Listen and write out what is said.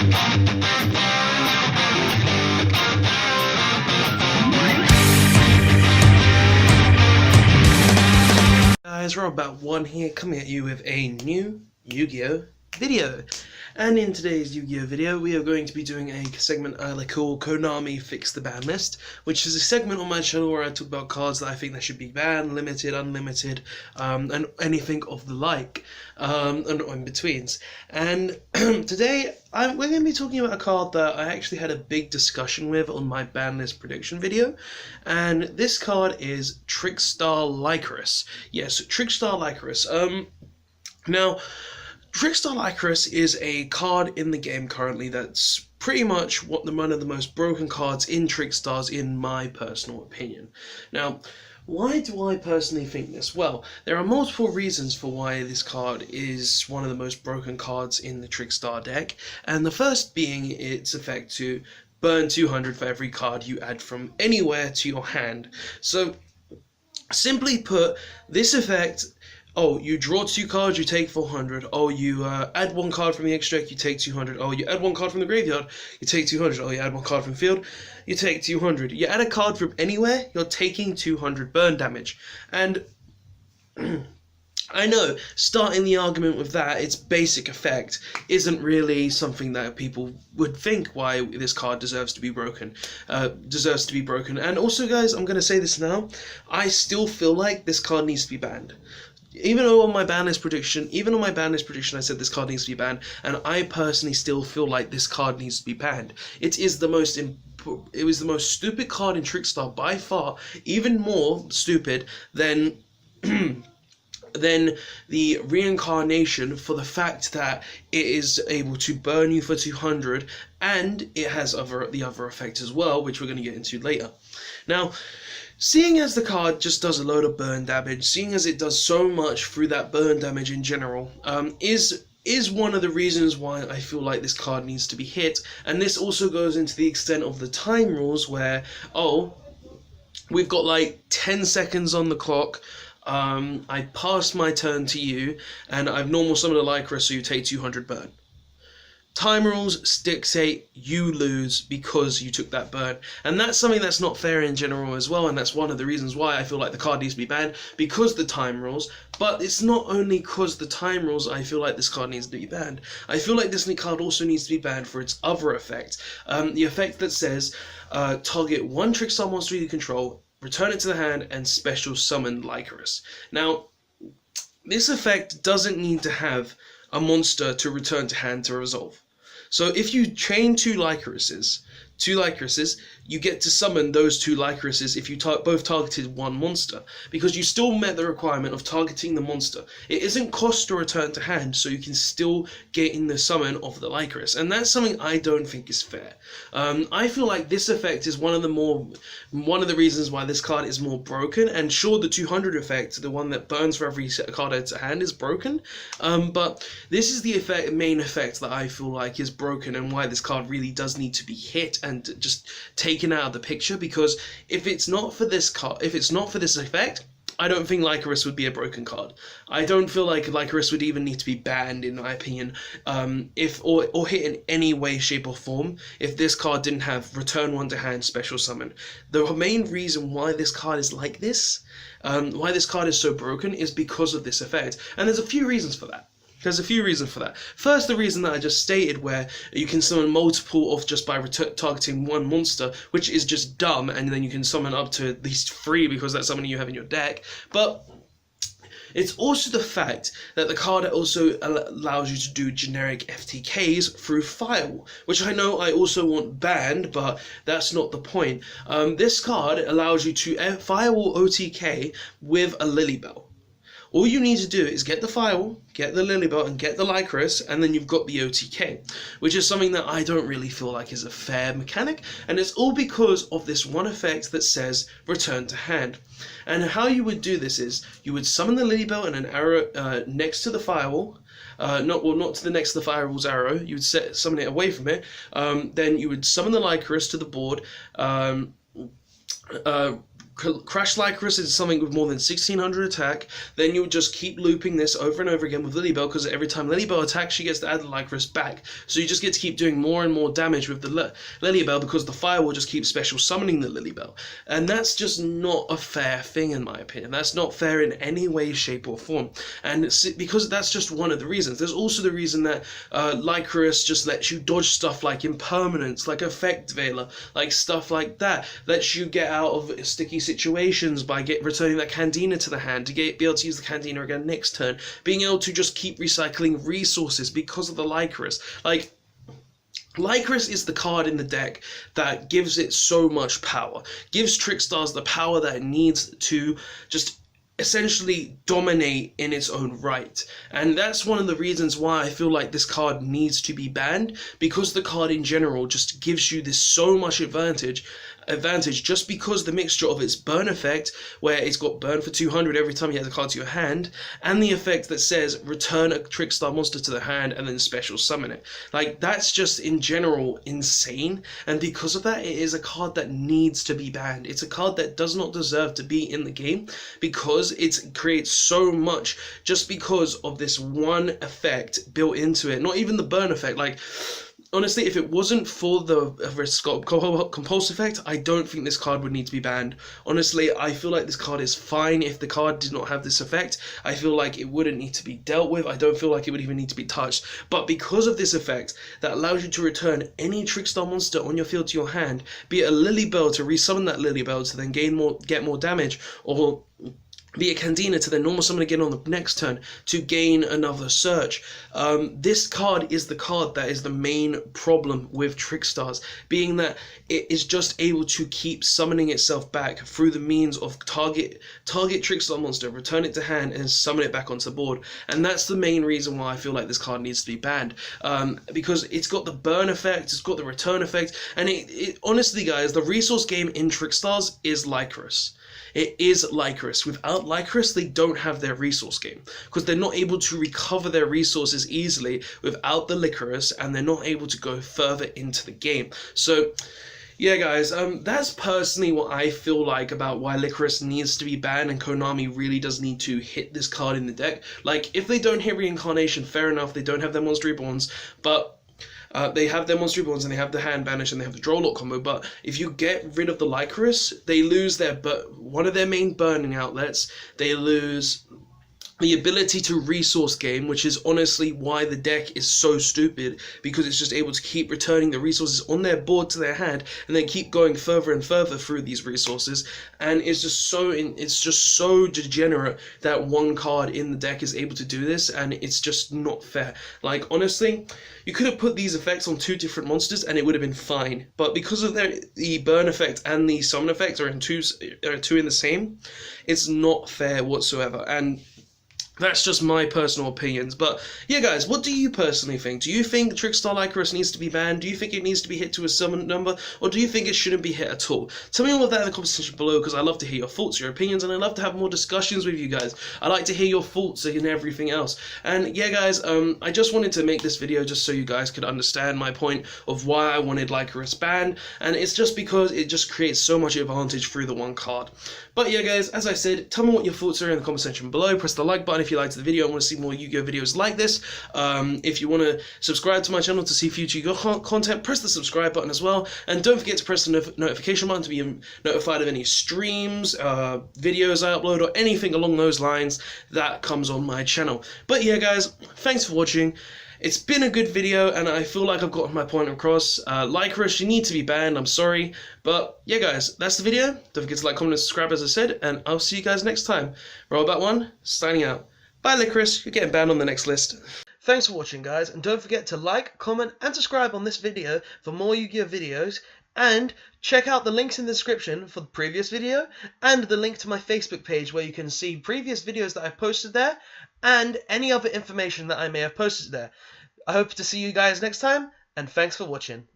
Guys, Rob1 here, coming at you with a new Yu-Gi-Oh video. And in today's Yu-Gi-Oh video, we are going to be doing a segment I call Konami Fix the Ban List, which is a segment on my channel where I talk about cards that I think that should be banned, limited, unlimited, and anything of the like, and in-betweens. And today, we're going to be talking about a card that I actually had a big discussion with on my ban list prediction video, and this card is Trickstar lycoris. Yes, Trickstar lycoris. Now, Trickstar lycoris is a card in the game currently that's pretty much one of the most broken cards in Trickstars, in my personal opinion. Now, why do I personally think this? Well, there are multiple reasons for why this card is one of the most broken cards in the Trickstar deck, and the first being its effect to burn 200 for every card you add from anywhere to your hand. So, simply put, this effect... Oh, you draw 2 cards, you take 400. Oh, you add 1 card from the extract, you take 200. Oh, you add 1 card from the graveyard, you take 200. Oh, you add 1 card from field, you take 200. You add a card from anywhere, you're taking 200 burn damage. And I know, starting the argument with that, its basic effect, isn't really something that people would think why this card deserves to be broken. And also, guys, I'm going to say this now, I still feel like this card needs to be banned. Even on my ban list prediction, I said this card needs to be banned, and I personally still feel like this card needs to be banned. It was the most stupid card in Trickstar by far, even more stupid than than the reincarnation, for the fact that it is able to burn you for 200, and it has the other effect as well, which we're going to get into later. Now, seeing as the card just does a load of burn damage, seeing as it does so much through that burn damage in general, is one of the reasons why I feel like this card needs to be hit. And this also goes into the extent of the time rules where, oh, we've got like 10 seconds on the clock, I passed my turn to you, and I've normal summoned a lycoris, so you take 200 burn. Time rules dictate you lose because you took that burn, and that's something that's not fair in general as well, and that's one of the reasons why I feel like the card needs to be banned, because the time rules. But it's not only because the time rules I feel like this card needs to be banned. I feel like this card also needs to be banned for its other effect. The effect that says, target 1 Trickstar monster you control, return it to the hand, and special summon lycoris. Now, this effect doesn't need to have a monster to return to hand to resolve. So if you chain 2 lycorises, you get to summon those 2 lycorises if you both targeted 1 monster, because you still met the requirement of targeting the monster. It isn't cost to return to hand, so you can still get in the summon of the lycoris, and that's something I don't think is fair. I feel like this effect is one of the reasons why this card is more broken. And sure, the 200 effect, the one that burns for every card at hand, is broken, but this is the main effect that I feel like is broken, and why this card really does need to be hit and just taken out of the picture. Because if it's not for this effect, I don't think lycoris would be a broken card. I don't feel like lycoris would even need to be banned, in my opinion, or hit in any way, shape, or form, if this card didn't have return 1 to hand, special summon. The main reason why this card is like this, why this card is so broken, is because of this effect, and there's a few reasons for that. First, the reason that I just stated, where you can summon multiple of just by targeting 1 monster, which is just dumb, and then you can summon up to at least 3 because that's something you have in your deck. But it's also the fact that the card also allows you to do generic FTKs through Firewall, which I know I also want banned, but that's not the point. This card allows you to Firewall OTK with a Lilybell. All you need to do is get the Firewall, get the Lilybell, and get the lycoris, and then you've got the OTK, which is something that I don't really feel like is a fair mechanic, and it's all because of this one effect that says return to hand. And how you would do this is, you would summon the Lilybell and an arrow next to the Firewall, not to the next to the Firewall's arrow, you would summon it away from it, then you would summon the lycoris to the board, Crash Lycoris is something with more than 1600 attack, then you would just keep looping this over and over again with Lilybell, because every time Lilybell attacks, she gets to add the Lycoris back. So you just get to keep doing more and more damage with the Lilybell, because the fire will just keep special summoning the Lilybell. And that's just not a fair thing, in my opinion. That's not fair in any way, shape, or form. And because that's just one of the reasons. There's also the reason that Lycoris just lets you dodge stuff like Impermanence, like Effect Veiler, like stuff like that. Lets you get out of sticky situations by returning that Candina to the hand, to be able to use the Candina again next turn, being able to just keep recycling resources because of the Lycoris. Like, Lycoris is the card in the deck that gives it so much power, gives Trickstars the power that it needs to just essentially dominate in its own right. And that's one of the reasons why I feel like this card needs to be banned, because the card in general just gives you this so much advantage just because the mixture of its burn effect, where it's got burn for 200 every time you add a card to your hand, and the effect that says return a Trickstar monster to the hand and then special summon it. Like, that's just in general insane, and because of that, it is a card that needs to be banned. It's a card that does not deserve to be in the game, because it creates so much just because of this one effect built into it. Not even the burn effect. Like, honestly, if it wasn't for the compulse effect, I don't think this card would need to be banned. Honestly, I feel like this card is fine if the card did not have this effect. I feel like it wouldn't need to be dealt with. I don't feel like it would even need to be touched. But because of this effect that allows you to return any Trickstar monster on your field to your hand, be it a Lilybell to resummon that Lilybell to then get more damage, or be it Candina to then normal summon again on the next turn to gain another search. This card is the card that is the main problem with Trickstars, being that it is just able to keep summoning itself back through the means of target Trickstar monster, return it to hand, and summon it back onto the board. And that's the main reason why I feel like this card needs to be banned, because it's got the burn effect, it's got the return effect, and it honestly, guys, the resource game in Trickstars is Lycoris. It is Lycoris. Without Lycoris, they don't have their resource game, because they're not able to recover their resources easily without the Lycoris, and they're not able to go further into the game. So, yeah, guys, that's personally what I feel like about why Lycoris needs to be banned, and Konami really does need to hit this card in the deck. Like, if they don't hit Reincarnation, fair enough, they don't have their Monster Reborns, but they have their Monster Reborns, and they have the Hand Banish, and they have the Draw Lock combo, but if you get rid of the Lycoris, they lose one of their main burning outlets. They lose the ability to resource game, which is honestly why the deck is so stupid, because it's just able to keep returning the resources on their board to their hand, and then keep going further and further through these resources. And it's just so degenerate that one card in the deck is able to do this, and it's just not fair. Like, honestly, you could have put these effects on two different monsters and it would have been fine, but because of the burn effect and the summon effect are two in the same, it's not fair whatsoever. And that's just my personal opinions. But yeah, guys, what do you personally think? Do you think Trickstar lycoris needs to be banned? Do you think it needs to be hit to a summon number? Or do you think it shouldn't be hit at all? Tell me all of that in the comment section below, because I love to hear your thoughts, your opinions, and I love to have more discussions with you guys. I like to hear your thoughts and everything else. And yeah, guys, I just wanted to make this video just so you guys could understand my point of why I wanted Lycoris banned. And it's just because it just creates so much advantage through the one card. But yeah, guys, as I said, tell me what your thoughts are in the comment section below. Press the like button if you liked the video and want to see more Yu-Gi-Oh videos like this. If you want to subscribe to my channel to see future Yu-Gi-Oh content, press the subscribe button as well. And don't forget to press the notification button to be notified of any streams, videos I upload, or anything along those lines that comes on my channel. But yeah, guys, thanks for watching. It's been a good video, and I feel like I've gotten my point across. Lycoris, you need to be banned, I'm sorry. But yeah, guys, that's the video. Don't forget to like, comment, and subscribe, as I said, and I'll see you guys next time. Robot1, signing out. Bye, Lycoris, you're getting banned on the next list. Thanks for watching, guys, and don't forget to like, comment, and subscribe on this video for more Yu-Gi-Oh videos, and check out the links in the description for the previous video, and the link to my Facebook page where you can see previous videos that I've posted there, and any other information that I may have posted there. I hope to see you guys next time, and thanks for watching.